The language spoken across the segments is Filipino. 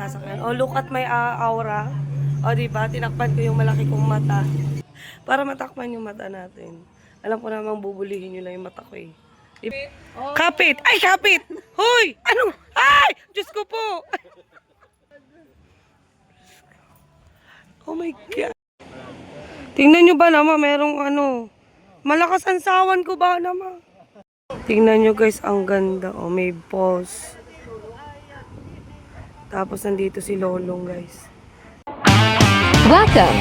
sasakyan. Oh, look at my aura. O, diba? Tinakpan ko yung malaki kong mata. Para matakpan yung mata natin. Alam ko namang bubulihin nyo lang yung mata ko eh. Kapit! Ay, kapit! Hoy! Ano? Ay! Diyos ko po! Oh my God. Tingnan nyo ba naman, merong ano, malakas ang sawan ko ba naman? Tingnan nyo guys, ang ganda. Oh, may balls. Tapos nandito si Lolong guys. Welcome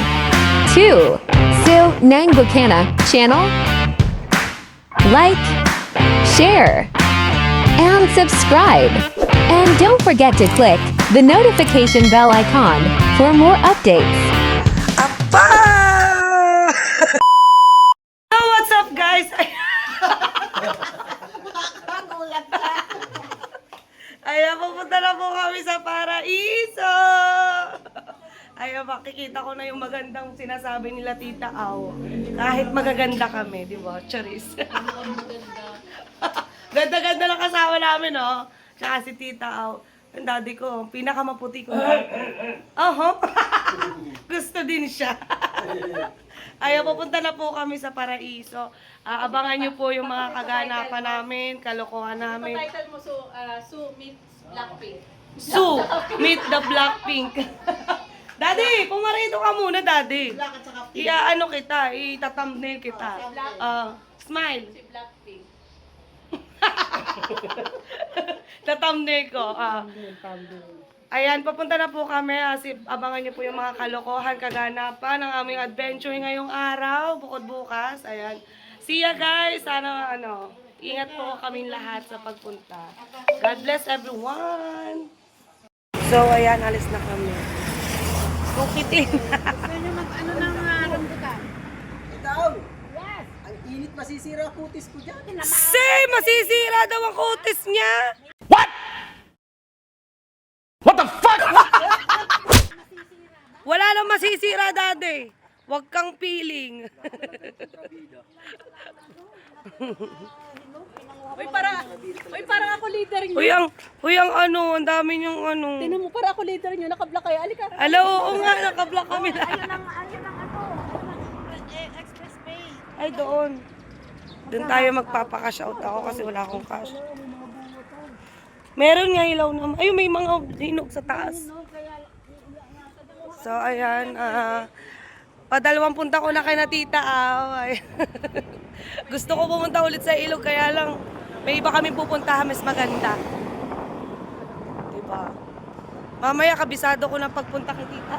to Sil Nang Bukana channel. Like, share, and subscribe. And don't forget to click the notification bell icon for more updates. Apa! So, what's up guys? Ayan, pupunta na po kami sa Paraiso! Ayan, makikita ko na yung magandang sinasabi nila Tita Au. Kahit magaganda kami, di ba? Charis. Ganda-ganda lang kasama namin, no? Tsaka si Tita Au. Ang daddy ko, pinakamaputi ko. Gusto din siya. Ayan, pupunta na po kami sa Paraiso. Abangan nyo po yung mga kaganapan namin, kalokohan namin. Title mo, Sue meets Blackpink. Sue, meet the Blackpink. Daddy, pumarito ka muna, Daddy. Ano kita, ita-thumbnail kita. Smile. Si Blackpink. Ta-thumbnail ko. Ayan, papunta na po kami. Abangan niyo po yung mga kalokohan, kaganapan ng aming adventure ngayong araw, bukod bukas. Ayan. See ya guys. Sana ingat po kaming lahat sa pagpunta. God bless everyone. So, ayan, alis na kami. Kukitin. Gusto nyo mag-ano ng rambutan? Ikaw! Yes! Ang init, masisira kutis ko dyan. Masisira daw ang kutis niya. What the fuck? Wala nang masisira, Daddy. Huwag kang feeling. Parang ako leader nyo. Ang dami niyong Tinan mo, parang ako leader nyo. Naka-block kayo. Alika. Hello, oo nga, nakablock kami na. Expressway. Ay, doon. Doon tayo magpapaka-shout ako kasi wala akong cash. Meron nga ilaw naman. Ayun, may mga hinog sa taas. So, ayan. Padalawang punta ko na kay na Tita Ay. Gusto ko pumunta ulit sa ilog, kaya lang may iba kami pupuntahan mas maganda. Diba? Mamaya kabisado ko ng pagpunta kay Tita.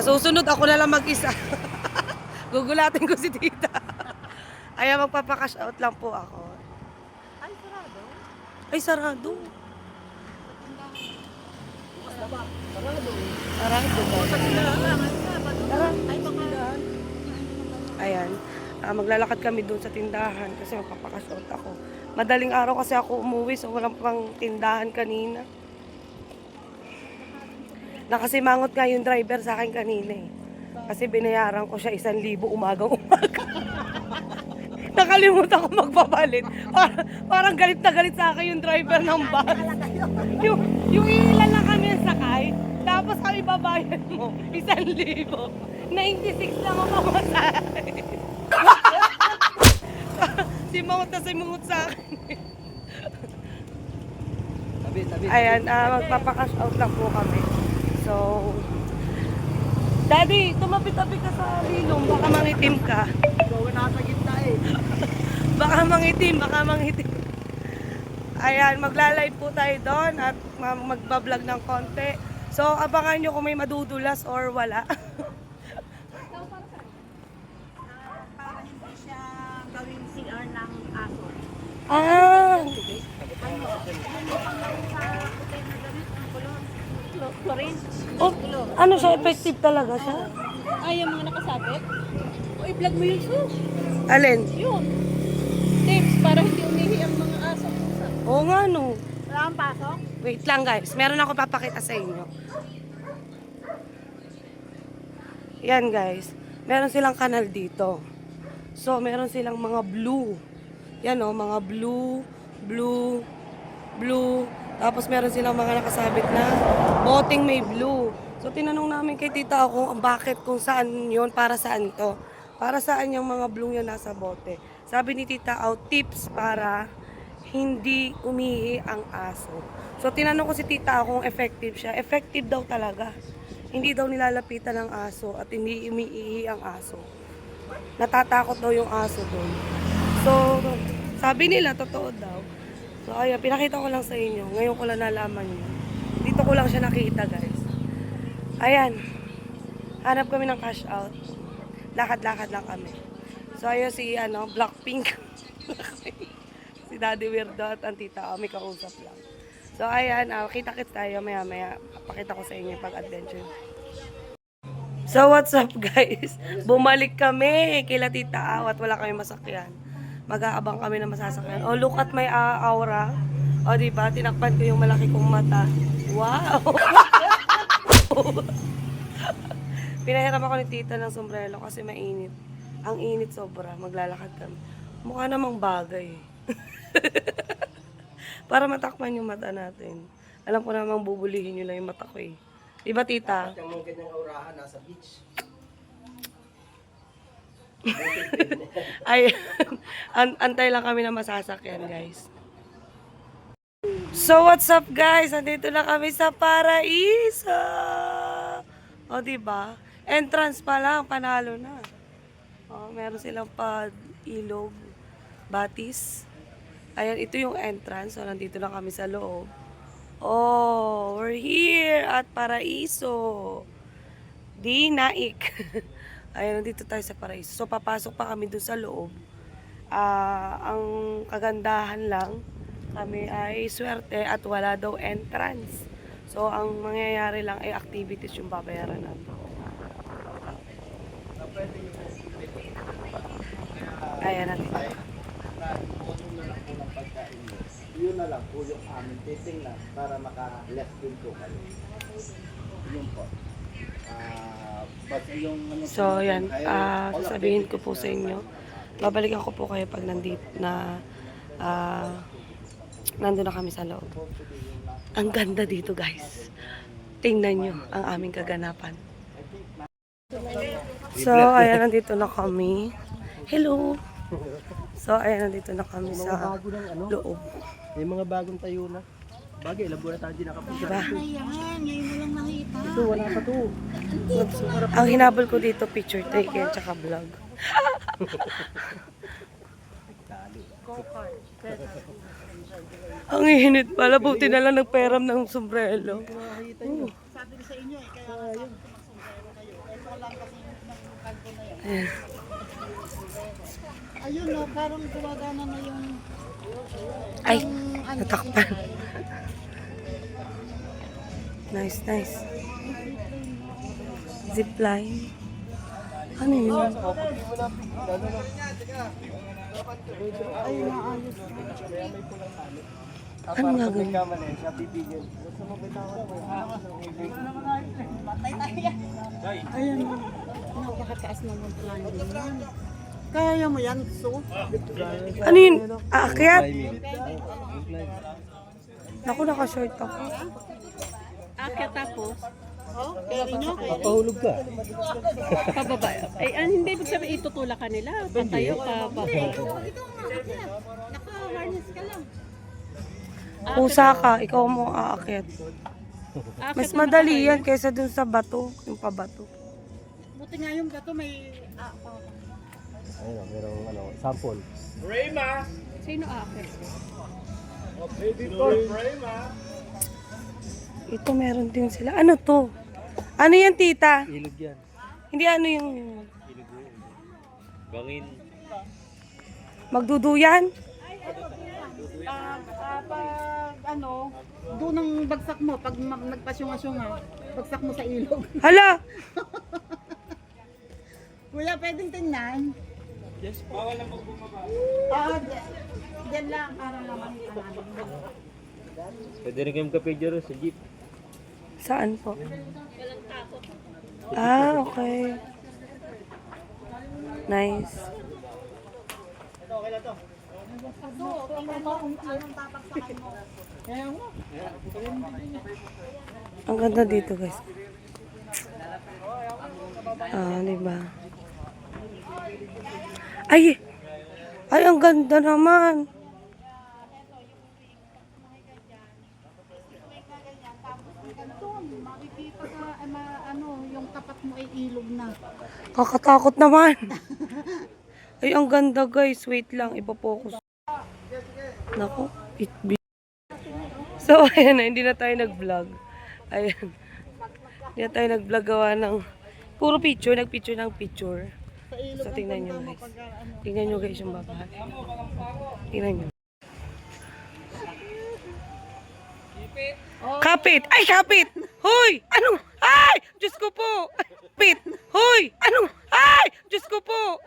Susunod ako na lang mag-isa. Gugulatin ko si Tita. Ayan, magpapakash out lang po ako. Ay, sarado. Sarado ba? Ayan. Maglalakad kami doon sa tindahan kasi magpapakasot ako. Madaling araw kasi ako umuwi so walang pang tindahan kanina. Nakasimangot nga yung driver sa akin kanina eh. Kasi binayaran ko siya 1,000 umagang-umaga. Nakalimutan ko magpapalit. Parang galit na galit sa akin yung driver ng bus. Yung ilan lang kami ang sakay, tapos ang ibabayad mo, 1,000. 96 lang ang pamasahe. Simangot sa akin. Tabi. Ayan, magpapakash out lang po kami. So, Daddy, tumabi-tabi ka sa ilong, baka mangitim ka. Ikaw nasa gitna eh. Baka mangitim. Ayan, magla-live po tayo doon at magbablog ng konti. So, abangan nyo kung may madudulas or wala. Para hindi siya gawing CR ng aso. Chlorine. Oh, ano siya? Effective talaga siya? Ay, yung mga nakasabit. O, i-vlog mo yun, Sue. Alin? Yun. Tips para hindi umihi ang mga aso. Oo nga no. Wala kang pasok? Wait lang guys, meron ako papakita sa inyo. Yan guys, meron silang kanal dito. So, meron silang mga blue. Yan o, mga blue. Tapos meron silang mga nakasabit na boteng may blue. So tinanong namin kay tita ako ang bakit kung saan yon, para saan to. Para saan yung mga blue yun nasa bote. Sabi ni tita, tips para hindi umihi ang aso. So tinanong ko si tita kung effective siya. Effective daw talaga. Hindi daw nilalapitan ng aso at hindi umiihi ang aso. Natatakot daw yung aso doon. So sabi nila, totoo daw. So ayan, pinakita ko lang sa inyo. Ngayon ko lang nalaman yun. Dito ko lang siya nakita, guys. Ayan. Hanap kami ng cash out. Lakad-lakad lang kami. So ayun si Blackpink. Si Daddy Weirdo at ang tita may kausap lang. So ayan, kita-kits tayo maya-maya. Pakita ko sa inyo pag-adventure. So what's up, guys? Bumalik kami kila Tita Aw at wala kami masakyan. Mag-aabang kami na masasakyan. Oh, look at my aura. Oh, diba? Tinakpan ko yung malaki kong mata. Wow! Pinahiram ako ni tita ng sombrero kasi mainit. Ang init sobra. Maglalakad kami. Mukha namang bagay. Para matakpan yung mata natin. Alam ko namang bubulihin nyo lang yung mata ko eh. Diba, tita? Yung mga ganyang aurahan nasa beach. Ay, antay lang kami na masasakyan, guys. So, what's up, guys? Andito na kami sa Paraiso. O, diba? Entrance pa lang, panalo na. O, meron silang ilog, batis. Ayan, ito yung entrance. So, nandito na kami sa loob. Oh, we're here at Paraiso. Di Naik. Ayan, nandito tayo sa Paraiso. So, papasok pa kami dun sa loob. Ang kagandahan lang, kami ay swerte at wala daw entrance. So, ang mangyayari lang ay activities yung babayaran natin. Ayan natin. Yun na lang po yung aming titingnan para maka-left din po kayo. Yun po. So, yan. Sasabihin ko po sa inyo. Babalikan ko po kayo pag nandito na nandun na kami sa loob. Ang ganda dito, guys. Tingnan nyo ang aming kaganapan. So, ayan, nandito na kami. Hello! So, ayan, nandito na kami sa loob. May mga bagong tayo na. Bagay, labo na tayo din nakapunta. Diba? Ayan, ngayon mo lang nakita. Ito, wala pa to. Ang hinabol ko dito, picture taken, tsaka vlog. Ang init pala, buti na lang nagperam ng sombrero. Sabi ko sa inyo kaya sabi ko magsombrero kayo. Ito lang kasi yung kalbo na yan. Ayun no, parang gumagana na yung Ay, natakpan. Nice, nice. Zipline. Ano yun? ayun na ayos. Ano nga gawin? Ayun no, napakataas naman plan din yan. Kaya mo yan, so? Ano yun? Aakyat? Naku, naka-short ako. Akyat tapos? Oh, carry nyo? Papahulog ka. Pababa. Ay, hindi ibig sabihin itutulak ka nila. Patayo ka ba? Naka-harness ka lang. Pusa ka, ikaw mo aakyat. Mas madali yan kaysa dun sa bato, yung pabato. Buti nga yung gato may... Ayun, merong sample. Sino akit? Ito meron din sila. Ano to? Ano yan, tita? Ilog yan. Hindi ano yung... Bangin. Magduduyan? Pag doon ang bagsak mo, pag nagpasyunga-syunga, bagsak mo sa ilog. Hala! Kuya, pwedeng tingnan? Yes, bawal lang magbumaba. Diyan lang, para naman namin. Pwede rin kayong kapidyo sa jeep. Saan po? Okay. Nice. Ang ganda dito, guys. Ah, diba? Ay! Ay, ang ganda naman. Makikita ka, yung tapat mo ay ilog na. Kakatakot naman. Ay, ang ganda, guys. Wait lang, ipopokus. Nako, So, ayan na, hindi na tayo nag-vlog. Ayan. Hindi na tayo nag-vlog gawa ng puro picture, nag-picture ng picture. So, tingnan nyo, guys. Tingnan nyo, guys, yung babae. Tingnan nyo. Kapit! Ay, kapit! Hoy! Ano? Ay! Diyos ko po! Kapit! Hoy! Ano? Ay! Diyos ko po!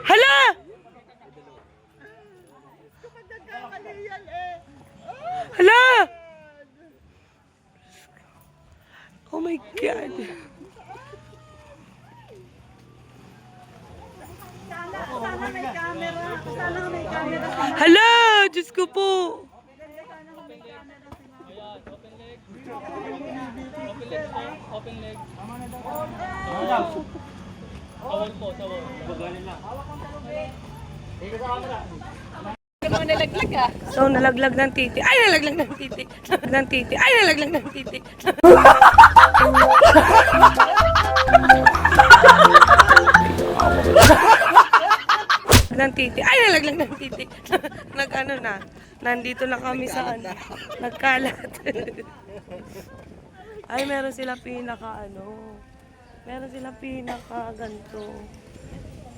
Hala! Hala! Oh my God! Sana may camera. Sana may camera. Hala! Diyos ko po! So, nalaglag ng titi. Ay, nalaglag ng titi. Ng titi. Ay, nalaglag ng titi. Ng titi. Ay, nalaglag ng titi. Nag-ano na. Nandito na kami sa ano. Nagkalat. Ay, meron sila pinaka ano. Meron sila pinaka ganito.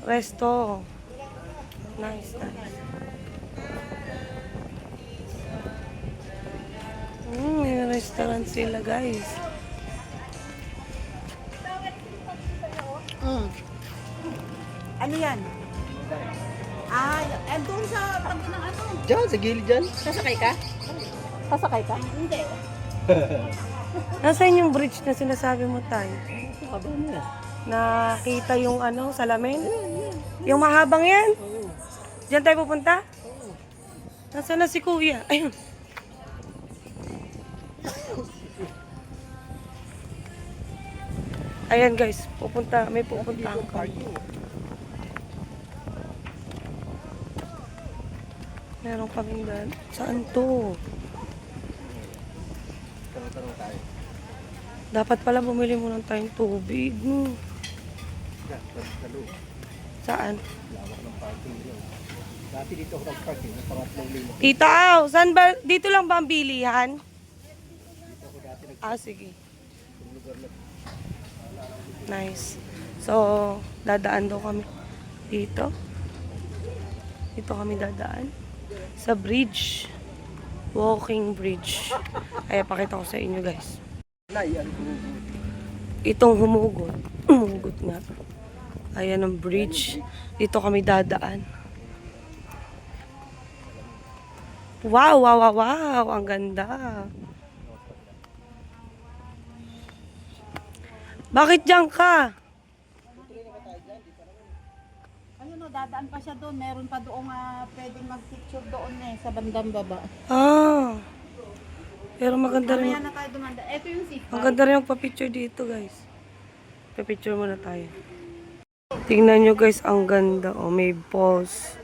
Resto. Nice, nice. May restaurant sila, guys. Ano yan? Ay, doon sa tabi ng ano. Diyan, sa gilid dyan. Sasakay ka? Sasakay ka? Hindi. Nasaan yung bridge na sinasabi mo tayo? Aba na. Nakita yung ano, salamin? Yung mahabang yan? Diyan tayo pupunta? Nasaan na si Kuya? Ayun. Ayan guys, may pupunta kami. Meron kaming daan. Saan to? Dapat pala bumili muna tayong tubig. Saan? Dati dito ako nag-parking, ng pangatlong limo. Tita, saan ba? Dito lang ba ang bilihan? Ah, sige. Nice. So, dadaan daw kami dito. Dito kami dadaan. Sa bridge. Walking bridge. Ay, pakita ko sa inyo guys. Itong humugot. Humugot nga. Ayan ang bridge. Dito kami dadaan. Wow, wow, wow, wow. Ang ganda. Bakit diyan ka? Ayun o, dadaan pa siya doon. Meron pa doon pwedeng mag-picture doon sa bandang baba. Ah. Pero maganda rin. Mamaya na tayo dumanda. Ito yung seat. Maganda rin yung pa-picture dito, guys. Pa-picture muna tayo. Tingnan nyo, guys. Ang ganda. Oh, may pause.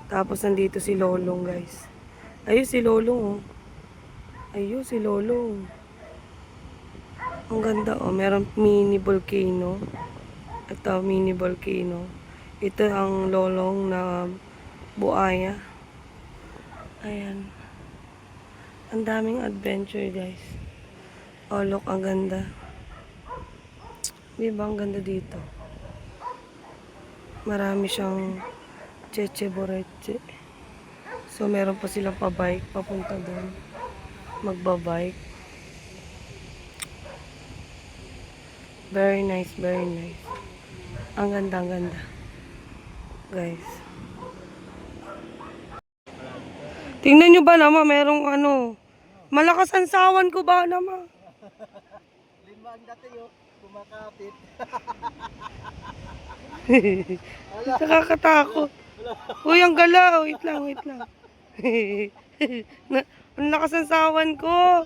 Tapos nandito si Lolong, guys. Ayun si Lolong, oh. Ayun si Lolong. Ang ganda, oh. Meron mini volcano. Ito, mini volcano. Ito ang Lolong na buaya. Ayan. Ang daming adventure, guys. Oh, look, ang ganda. Di ba ang ganda dito? Marami siyang cheche boreche. So, meron pa silang pa-bike papunta doon. Magba-bike. Very nice, very nice. Ang ganda, ang ganda. Guys. Tingnan nyo ba naman, merong ano, Malakas ang sawan ko ba naman? Lima ang dati yun, kumakapit. Nakakatakot. Uy, ang galaw. Wait lang, wait lang. Ang lakas ng sawan ko.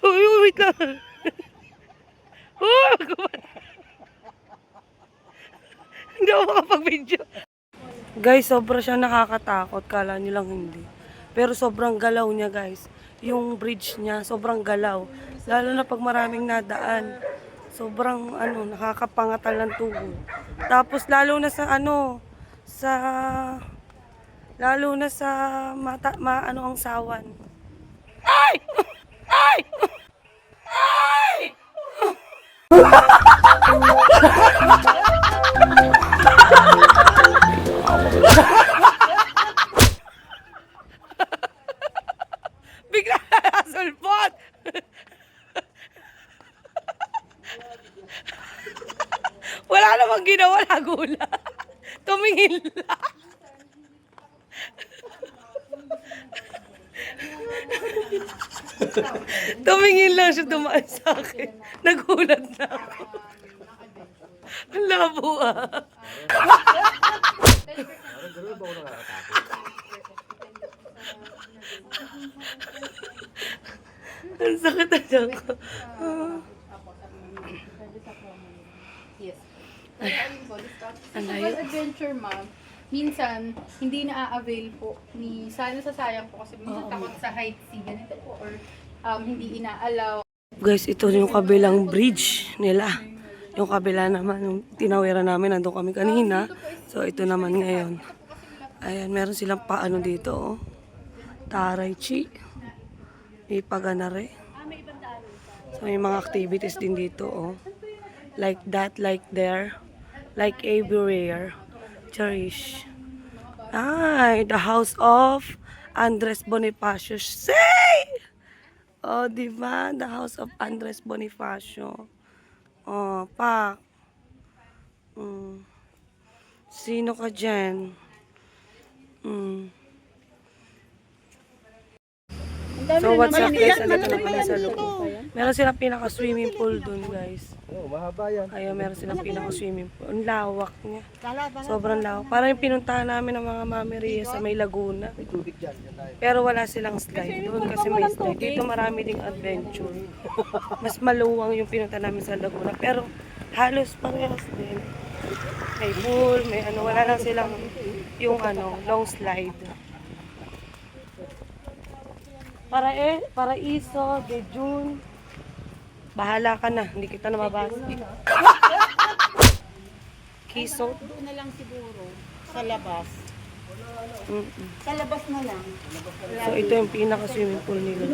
Uy, wait lang. Uy, hindi ako makapag-video. Guys, sobra siya nakakatakot. Kala nyo lang hindi. Pero sobrang galaw niya, guys. Yung bridge niya, sobrang galaw. Lalo na pag maraming nadaan. Sobrang, nakakapangatal ng tubo. Tapos, lalo na sa, ang sawan. Ay! Ay! Ay! Bigla na sulpot! Wala namang ginawa, nagula. Tumingin lang. Tumingin lang siya, dumaan sa akin. Nagulat na ako. Ang labo ah. Ang sakit na dyan ko. Yes. Ang adventure, ma'am, minsan, hindi na-avail po ni, sana nasasayang po kasi minsan takot sa height sea, ganito po, or hindi ina-allow. Guys, ito yung kabilang bridge nila. Yung kabila naman, yung tinawiran namin, nandun kami kanina. So, ito naman ngayon. Ayan, meron silang paano dito, oh. Taray Chi. May paganare. So, may mga activities din dito, oh. Like that, like there. Like everywhere. Cherish. Ay, the house of Andres Bonifacio. Say! Oh, diba? The house of Andres Bonifacio. Oh, pa. Sino ka dyan? So, what's up guys? Andito na kami sa loob. Meron silang pinaka-swimming pool dun, guys. Oh, mahaba yan. Ayun, meron silang pinaka-swimming pool. Ang lawak niya. Sobrang lawak. Parang yung pinuntahan namin ng mga Mami Ria sa may Laguna. May tubig dyan, yan tayo. Pero wala silang slide doon kasi may slide. Dito marami ding adventure. Mas maluwang yung pinunta namin sa Laguna. Pero halos parehas din. May pool, may wala lang silang yung long slide. Paraiso, de June. Bahala ka na, hindi kita na mabasa. Kiso. Doon na lang siguro. Sa labas. Mm-mm. Sa labas na lang. So ito yung pinaka-swimming pool nila.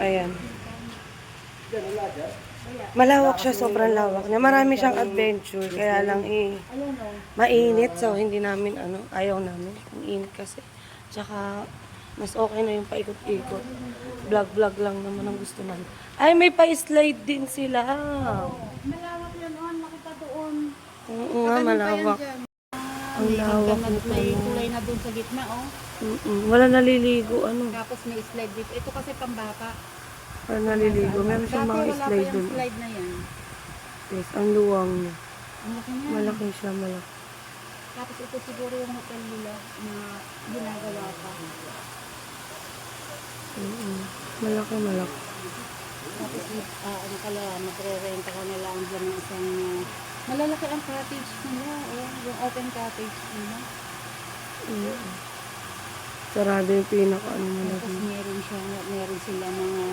Ayan. Malawak siya, sobrang lawak niya. Marami siyang adventure, kaya lang mainit. So hindi namin, ayaw namin. Ang init kasi. Tsaka, mas okay na yung paikot-ikot. Vlog-vlog lang naman ang gusto namin. Ay, may pa-slide din sila. Malawak yan, makita doon. Oo nga, malawak. Ang lawak nito. May kulay na doon sa gitna, oh. Wala naliligo, Tapos may slide dito. Ito kasi pambata. Wala naliligo. Meron siyang mga Wala pa slide yung dun. slide na yan. Yes, ang luwang niya. Ang laki niya. Malaki siya, malaki. Tapos ito siguro yung hotel nila na ginagawa pa. Malaki, malaki. Tapos magre-renta ka na lang dyan ng isang malalaki ang cottage nila. Yung open cottage nila. Sarado yung pinaka nila. Tapos meron sila mga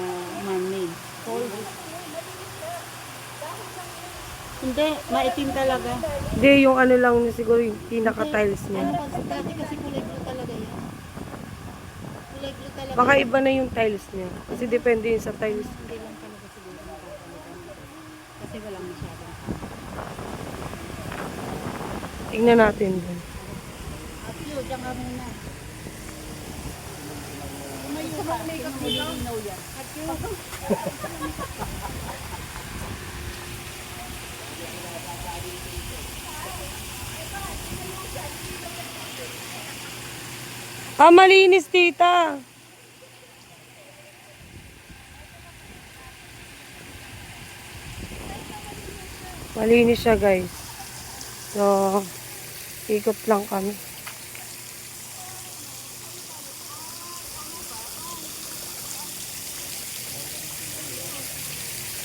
man-made pool. Hindi, maitim talaga. Hindi, yung lang niya siguro yung pinaka-tiles niya. Dati kasi kulay blue talaga yan. Kulay blue talaga. Baka iba na yung tiles niya. Kasi depende yun sa tiles. Hindi lang talaga siguro nakakalitan. Kasi walang masyadong. Tingnan natin dun. At yun, diyan ka muna. May makeup nilinaw yan. At yun. Ah, malinis, tita. Malinis siya, guys. So, ikot lang kami.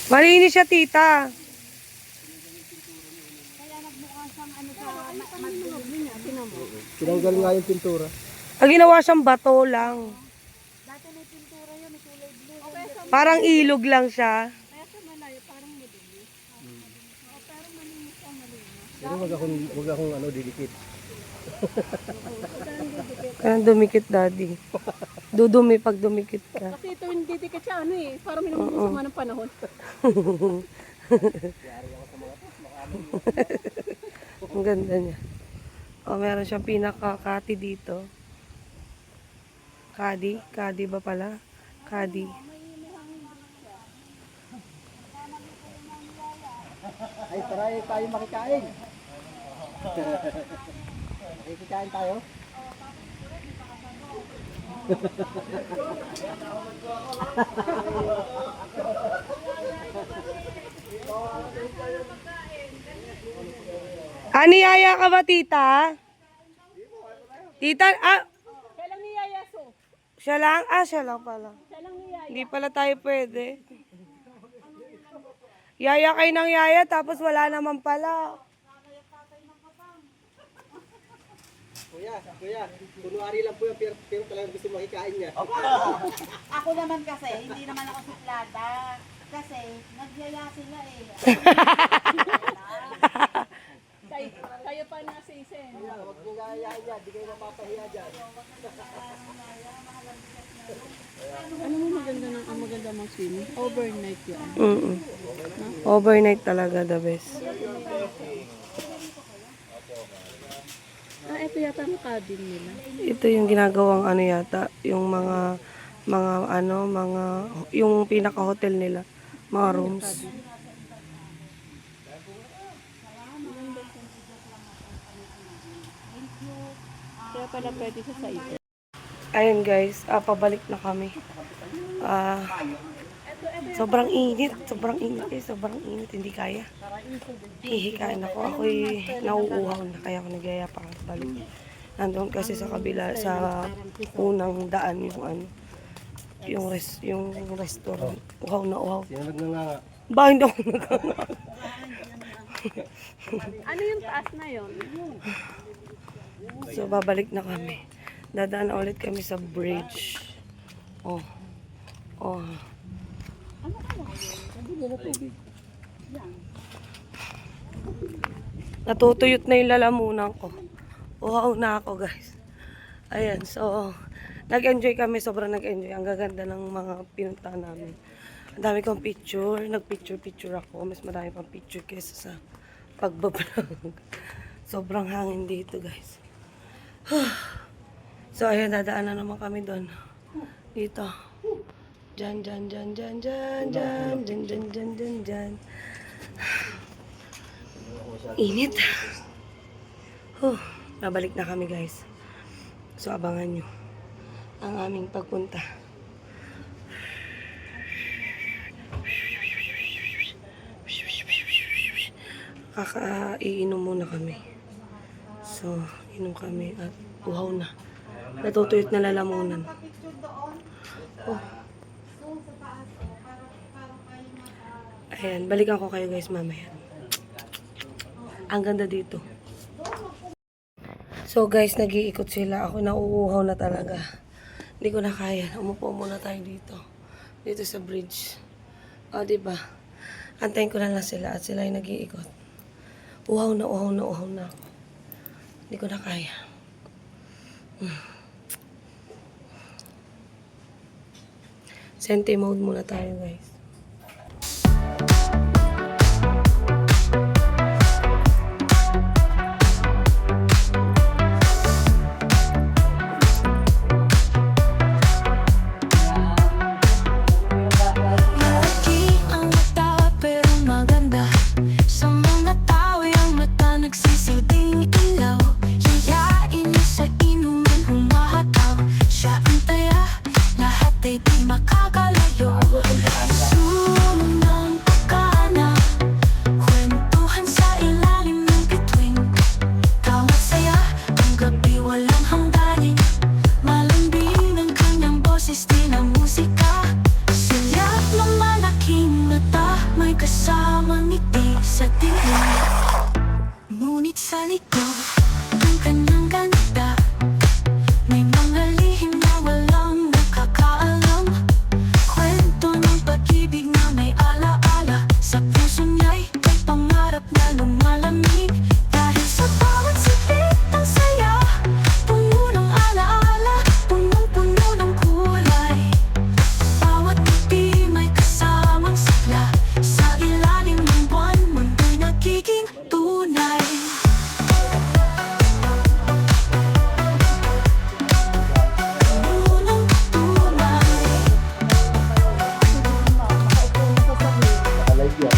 Malinis siya, tita. Tinanggal nga yung pintura. Ang ginawa siyang bato lang. Parang ilog lang siya. Pero wag akong didikit. Kaya dumikit, daddy. Dudumi pag dumikit ka. Kasi ito hindi dikit siya ano eh. Parang minumulong ng panahon. Ang ganda niya. Oh, meron siyang pinaka-kati dito. Kadi? Kadi ba pala? Kadi. Ay, tara tayo makikain. Makikikain tayo. Niyaya ka ba, tita? Tita, Siya lang ni Yayaso. siya lang? Siya lang pala. Siya lang ni Yaya. Hindi pala tayo pwede. Yaya kayo ng yaya, tapos wala naman pala. Kuya, kunwari lang po yan, pero talagang gusto makikain niya. Ako naman kasi, hindi naman ako suplada. Kasi, nagyaya sila eh. Kayo pa na si Isen. Huwag niyo gayayain yan, di kayo mapapahiya dyan. Ano mo maganda ng maganda mag-swim? Overnight yan. Overnight talaga the best. Ito yata ang cabin nila. Ito yung ginagawang ano yata, yung yung pinaka-hotel nila, mga rooms. Kaya pala pwede siya sa ito. Ayun guys, pabalik na kami. Sobrang init, sobrang init, hindi kaya. Hihikain ako, ako'y nauuhaw na, kaya ako nagyaya pa balik. Nandun kasi sa kabila, sa unang daan yung restaurant. Uhaw na uhaw. Sino nagnanganga? Ba, hindi ako nagkanga. Ano yung taas na yon? So, babalik na kami. Dadaan na ulit kami sa bridge. Oh. Natutuyot na yung lalamunan ko. Uhaw na ako, guys. Ayan, so, nag-enjoy kami. Sobrang nag-enjoy. Ang gaganda ng mga pinuntahan namin. Ang dami kong picture. Nag-picture ako. Mas marami pang picture kaysa sa pagbablog. Sobrang hangin dito, guys. So, ayan, dadaan na naman kami doon. Dito. Dyan. Init. Babalik na kami, guys. So, abangan nyo ang aming pagpunta. Iinom muna kami. So, inom kami at uhaw na. Natutuyot na lalamunan. Ayan, balikan ko kayo guys mamaya. Ang ganda dito. So guys, nag-iikot sila. Ako nauuhaw na talaga. Hindi ko na kaya. Umupo muna tayo dito. Dito sa bridge. O, diba? Antayin ko na lang sila at sila ay nag-iikot. Uhaw na ako. Hindi ko na kaya. Sente mode muna tayo guys. Malaki ang mata pero maganda. Sa mga tao yung mata nagsisilbing ilaw. Yayain niya sa inuman humahataw. kasamang ngiti sa dilim. Ngunit sa likod ng kanyang ganda, may mga lihim na walang nakakaalam. Kwento ng pag-ibig na may alaala, sa puso niya'y may pangarap na lumalamig. Dahil sa bawat sipit ng saya, puno ng alaala, punong-puno ng kulay. Bawat gabi may kasamang sigla, sa ilalim ng buwan mundo'y nagiging tunay. Punong tunay. Nakalive yan.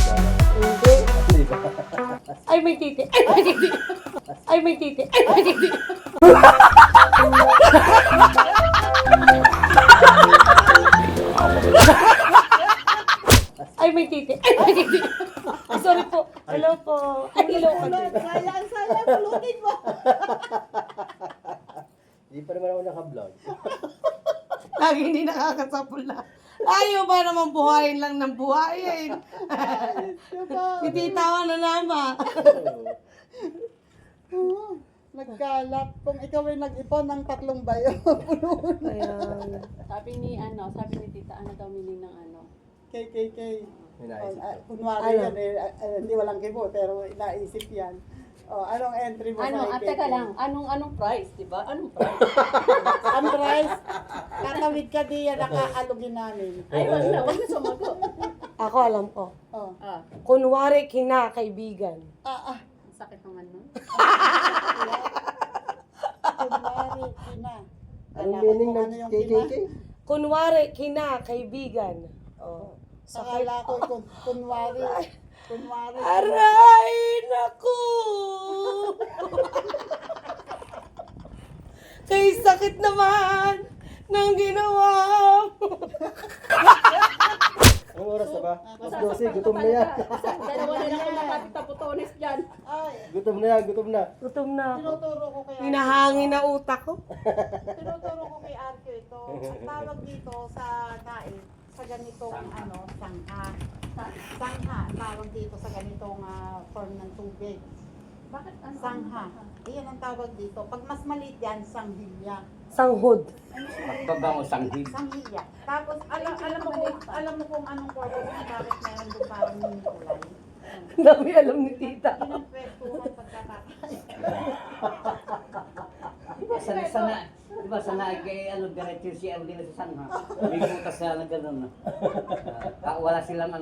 Ay, may titi. Ay, may titi. Ay, may titi. Ay, may titi. Ay, may titi. Ay, may titi. Ay, sorry po. Hello po. Ay, hello po. Sayang, pulutin mo. Hindi pa naman ako naka-vlog. Lagi hindi nakakasapula. Ayaw ba naman buhayin lang ng buhayin? Bititawan na naman. Nagkalat. Kung ikaw ay nag-ipon ng 3 bayo, punuan. Ayan. Sabi ni tita, ano daw meaning ng ano? KKK. Hinaisip ko. Kunwari yan hindi walang kibo, pero naisip yan. Anong entry mo Ano, sa KKK? teka lang, anong price, di ba? Anong price? Ang price, kakawid ka diyan, nakaalugin namin. Ay, wag na sumagot. Ako alam ko. Oh. Kunwari kinakaibigan. Ah, Ang sakit ng ano. kunwari, kina. Anong meaning ng KKK? Kunwari kinakaibigan. Oh. Sakala ko, kunwari. Aray, naku! Kay sakit naman ng ginawa mo. Anong oras na ba? Mas 12, gutom na yan. Dalawa na lang kumakapit na putones dyan. Ay, Gutom na yan, gutom na. Gutom na ako. tinuturo ko kay Hinahangin na utak ko. Tinuturo ko kay Arco ito. Ang tawag dito sa daig, sa ganitong sangha. Sangha, tawag dito sa ganitong form ng tubig. Bakit ano? Sangha. Iyan ang tawag dito. Pag mas maliit yan, sanghilya. Sanghod. Pagbabango sanghig. Sanghilya. Tapos, alam mo kung anong purpose na bakit meron doon parang mini kulay. Ang dami alam ni tita. Yun ang pwestuhan pagkakakain. Diba sana kay ano diretso si Aldi na sa Sanha. May butas na gano'n na. Wala silang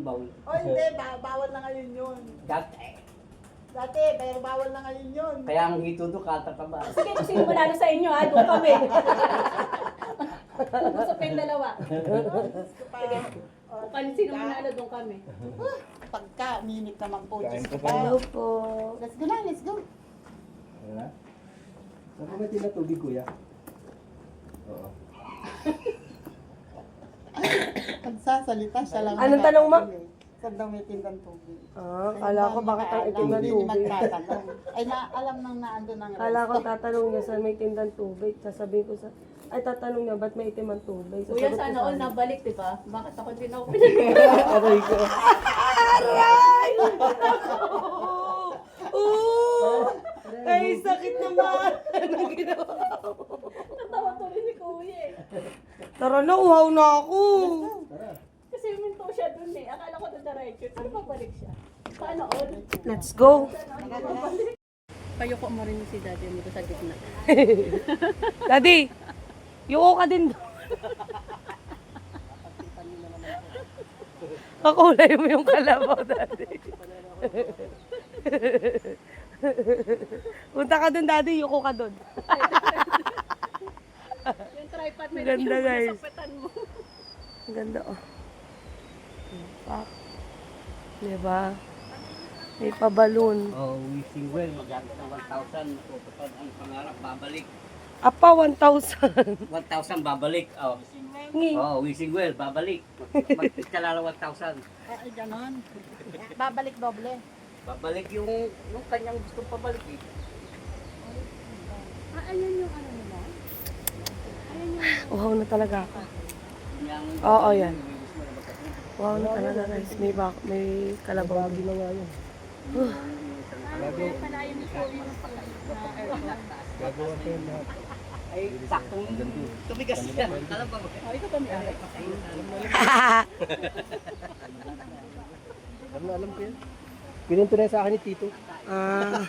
bowl. O hindi, bawal na ngayon yun. Dati, pero bawal na ngayon yun. Kaya ang hito doon katataba. Sige, kung sino manalo sa inyo, ha? Doon kami. Usap kayong dalawa. Sige. Kung sino manalo, doon kami. Pagka, minute naman po. Kain Diyos ka ko pa. Hello po. Let's go na, let's go. Ano na? Saan ko may tinatubig, kuya? Oo. Pagsasalita siya lang. Anong tanong mo? Saan daw may tindang tubig? Kala ko bakit ang itim ng Hindi tubig. magtatanong. Ay, alam nang naandun ang Kala ko tatanong niya saan may tindang tubig. Sasabihin ko sa... Ay, tatanong niya, ba't may itim ang tubig? Kuya, Sasagot ko sana sa all ano. nabalik, di ba? Bakit ako din ako pinag- Aray ko. Aray! Ay, sakit naman! Anong ginawa mo? Natawa to rin si Kuya eh. Tara na, uhaw na ako. Kasi huminto siya dun eh. Akala ko doon diretso. Saan babalik siya? Paano all? Let's go. Payoko mo rin si daddy dito sa gitna. Daddy, yuko ka din doon. Kakulay mo yung kalabaw, Daddy. Punta ka doon, Daddy. Yuko ka doon. Yung tripod may Ganda, yung guys. sapetan mo. Ang ganda, oh. Pak. Diba? May pabalon. Oh, wishing well, magamit ng 1,000. Tutupad ang pangarap, babalik. Apa, 1,000. 1,000 babalik. Oh, Ngi. wishing well, babalik. Magkalala 1,000. Ay, ganon. Babalik doble. Babalik yung kanyang gusto pabalik eh. Ayan yung ano nila. Uhaw na talaga ako. Yung Oo, yan. may gusto na magkatulog. Wow na talaga guys. May kalabaw. Ginawa yun. Palayan niyo po yung Gagawa ko yun lahat. Ay, saktong tumigas yan. Alam ba ba? Oh, ito pa may aray. Alam ko yan. Pinunto na sa akin ni Tito. Ah.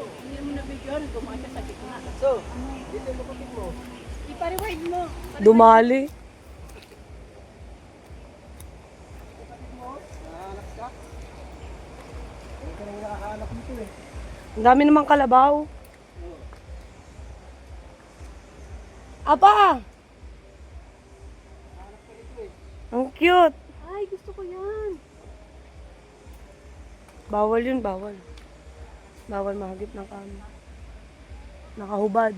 Hindi mo na videohan, gumawa siya sa gitna. So, dito mo kapit mo. Ipa-rewind mo. Dumali. Ito na yung nakakahanap nito eh. Ang dami namang kalabaw. Aba! Ang cute. Ay, gusto ko yan. Bawal yun, bawal. Bawal mahagip ng kami. Nakahubad.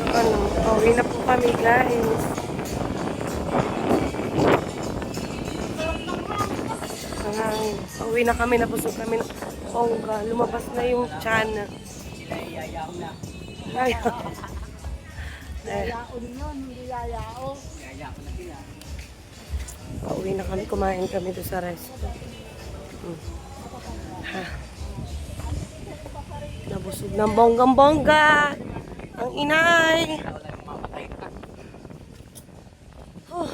Ano, pauwi na po kami guys. Ang hangin. Pauwi na kami, napusog kami ng bongga. Lumabas na yung tiyan. Yayaw na. Ayaw. Yayaon yun, hindi yayao. Yayaw na sila. Pauwi na kami, kumain kami doon sa resto. Ha. Nabusog ng bonggang-bongga. Ang inay. Oh.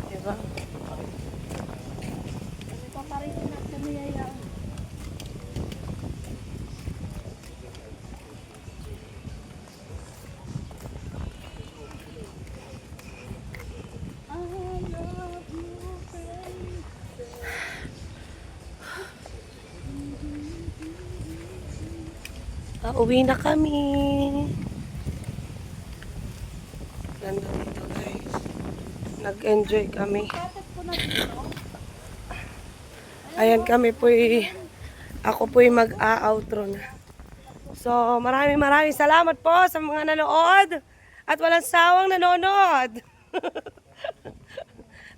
Diba? Paparitin na sa niyayaan. Uwi na kami. Ganda dito guys. Nag-enjoy kami. Ayan kami ako po'y mag-a-outro na. So maraming salamat po sa mga nanood at walang sawang nanonood.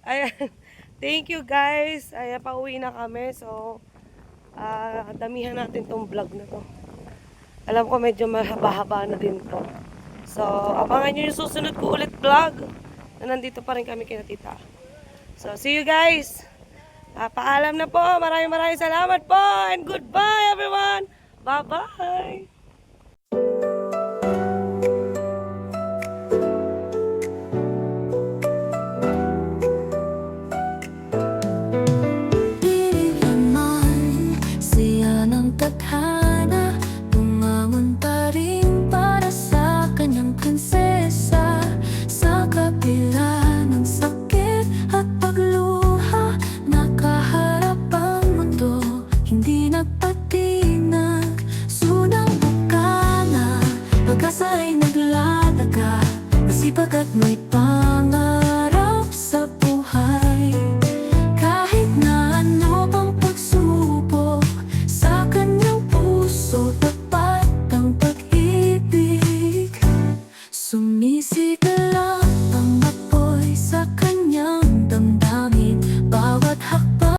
Ayan. Thank you guys. Ayan, pauwi na kami. So damihan natin tong vlog na to. Alam ko medyo mahaba-haba na din to. So, abangan nyo yung susunod ko ulit vlog. Na nandito pa rin kami kina tita. So, see you guys. Paalam na po. Maraming salamat po. And goodbye everyone. Bye-bye.